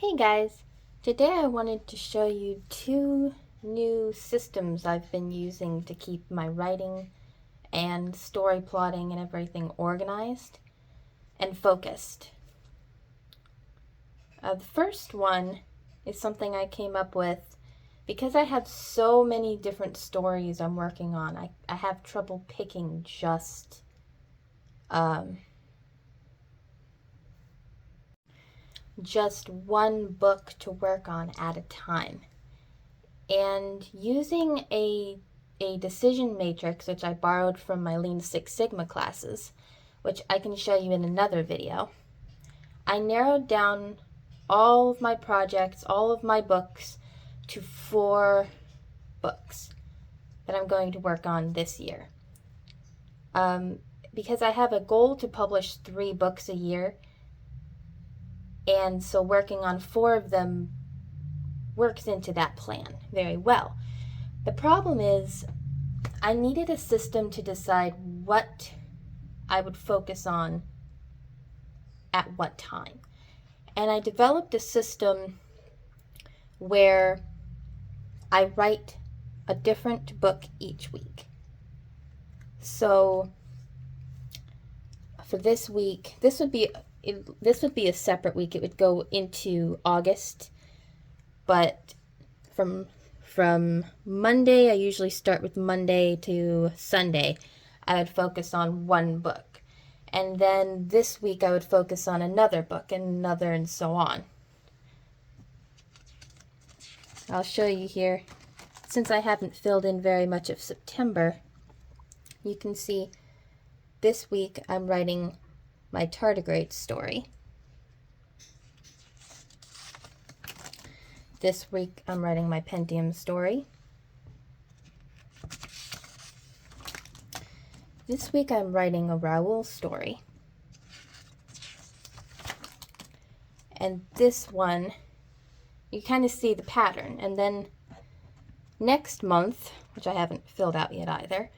Hey guys, today I wanted to show you two new systems I've been using to keep my writing and story plotting and everything organized and focused. The first one is something I came up with because I have so many different stories I'm working on. I have trouble picking just one book to work on at a time. And using a decision matrix, which I borrowed from my Lean Six Sigma classes, which I can show you in another video, I narrowed down all of my projects, all of my books, to 4 books that I'm going to work on this year. Because I have a goal to publish 3 books a year, and so working on 4 of them works into that plan very well. The problem is I needed a system to decide what I would focus on at what time. And I developed a system where I write a different book each week. So for this week, this would be a separate week. It would go into August, but from Monday, I usually start with Monday to Sunday, I would focus on one book. And then this week I would focus on another book and another, and so on. I'll show you here. Since I haven't filled in very much of September, you can see this week I'm writing my tardigrade story. This week I'm writing my Pentium story. This week I'm writing a Raoul story. And this one, you kind of see the pattern. And then next month, which I haven't filled out yet either,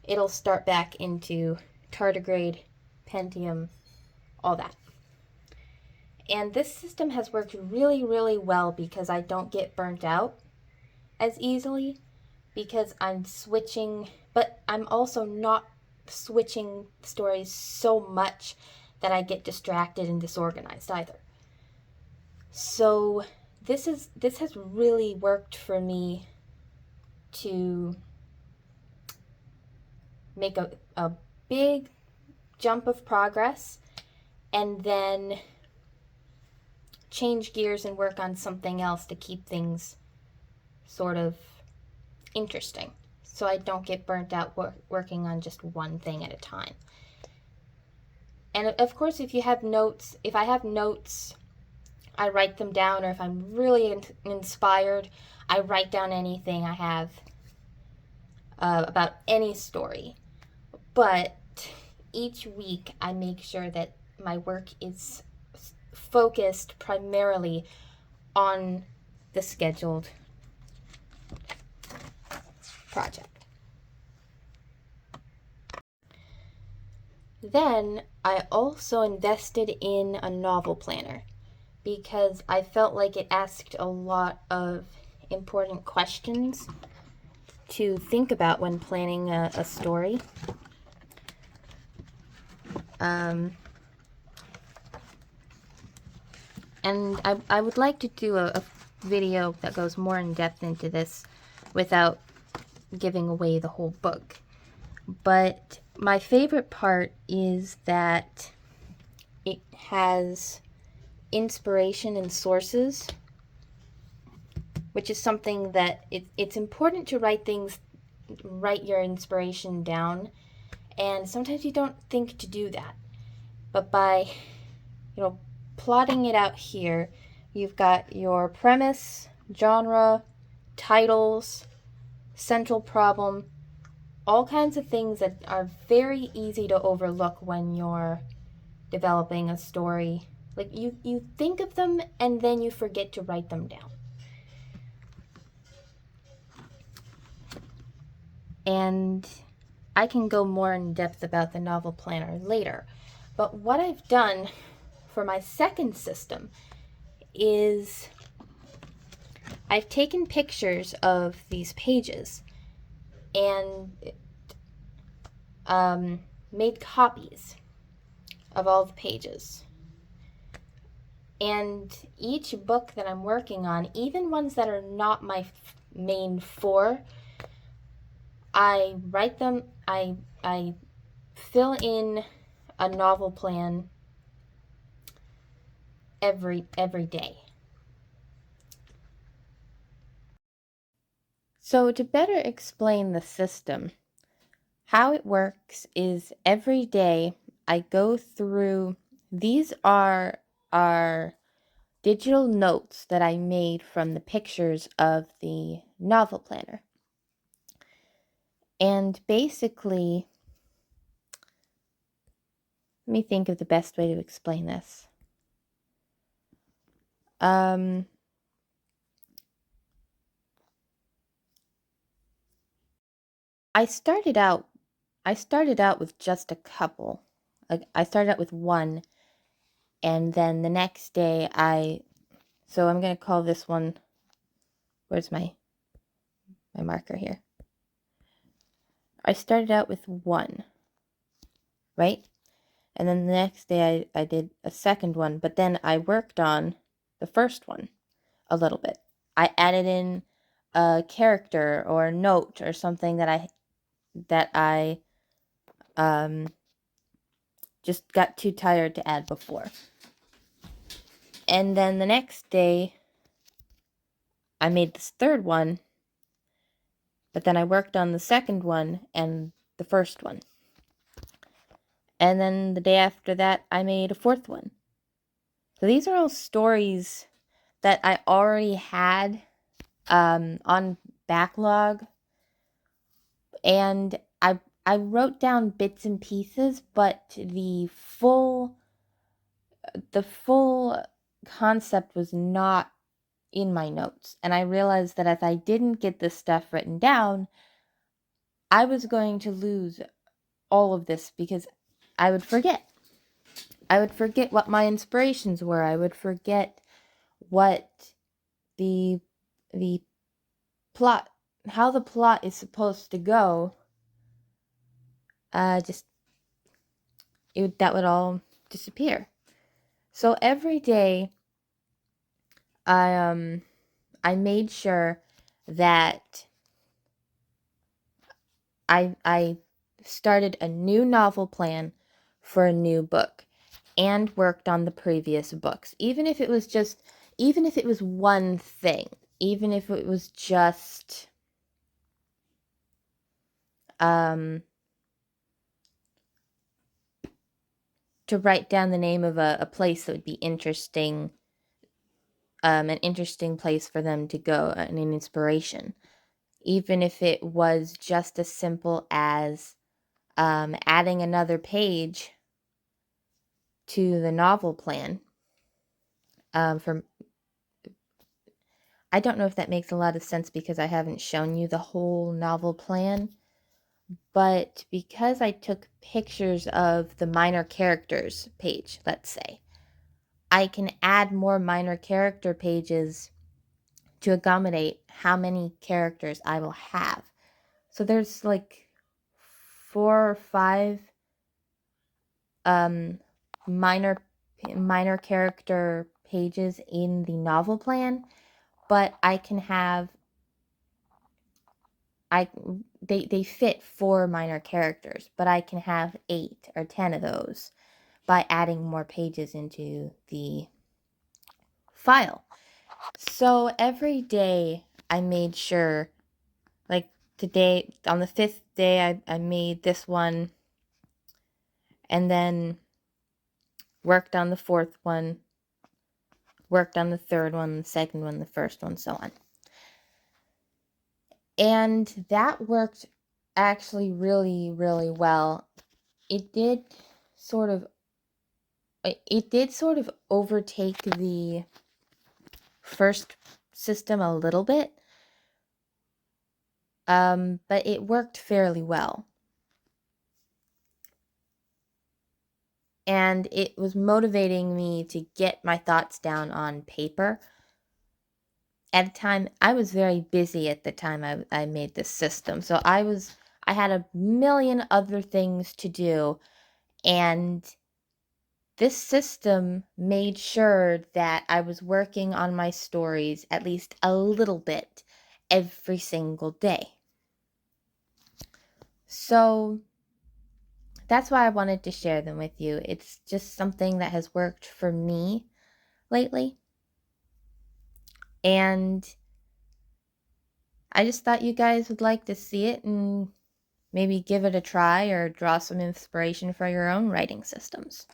it'll start back into tardigrade, Pentium, all that. And this system has worked really, really well because I don't get burnt out as easily, because I'm switching, but I'm also not switching stories so much that I get distracted and disorganized either. So this has really worked for me to make a big jump of progress and then change gears and work on something else to keep things sort of interesting, so I don't get burnt out working on just one thing at a time. And of course, if I have notes, I write them down, or if I'm really inspired, I write down anything I have about any story. But each week I make sure that my work is focused primarily on the scheduled project. Then I also invested in a novel planner because I felt like it asked a lot of important questions to think about when planning a story. And I would like to do a video that goes more in depth into this without giving away the whole book. But my favorite part is that it has inspiration and sources, which is something that it's important to write your inspiration down, and sometimes you don't think to do that. But by, plotting it out here, you've got your premise, genre, titles, central problem, all kinds of things that are very easy to overlook when you're developing a story. Like you think of them and then you forget to write them down. And I can go more in depth about the novel planner later. But what I've done for my second system is I've taken pictures of these pages and made copies of all the pages. And each book that I'm working on, even ones that are not my main four, I write them, I fill in a novel plan every day. So to better explain the system, how it works is every day I go through, these are our digital notes that I made from the pictures of the novel planner. And basically, let me think of the best way to explain this. I started out with just a couple. I started out with one, and then the next day so I'm going to call this one, where's my marker here? I started out with one, right? And then the next day I did a second one, but then I worked on the first one a little bit. I added in a character or a note or something that I just got too tired to add before. And then the next day I made this third one, but then I worked on the second one and the first one. And then the day after that, I made a fourth one. So these are all stories that I already had on backlog. And I wrote down bits and pieces, but the full concept was not in my notes. And I realized that if I didn't get this stuff written down, I was going to lose all of this because I would forget. I would forget what my inspirations were. I would forget what the plot, how the plot is supposed to go. That would all disappear. So every day, I made sure that I started a new novel plan for a new book and worked on the previous books. Even if it was one thing, even if it was just to write down the name of a place that would be interesting, an interesting place for them to go, and an inspiration. Even if it was just as simple as adding another page to the novel plan. I don't know if that makes a lot of sense because I haven't shown you the whole novel plan, but because I took pictures of the minor characters page, let's say, I can add more minor character pages to accommodate how many characters I will have. So there's like 4 or 5 minor character pages in the novel plan, but I can have they fit 4 minor characters, but I can have 8 or 10 of those by adding more pages into the file. So every day I made sure, like today, on the 5th day, I made this one, and then worked on the 4th one, worked on the 3rd one, the 2nd one, the 1st one, so on. And that worked actually really, really well. It did sort of overtake the first system a little bit, but it worked fairly well. and it was motivating me to get my thoughts down on paper. At the time, I was very busy at the time I made this system. So I had a million other things to do, and this system made sure that I was working on my stories at least a little bit every single day. So that's why I wanted to share them with you. It's just something that has worked for me lately. And I just thought you guys would like to see it and maybe give it a try or draw some inspiration for your own writing systems.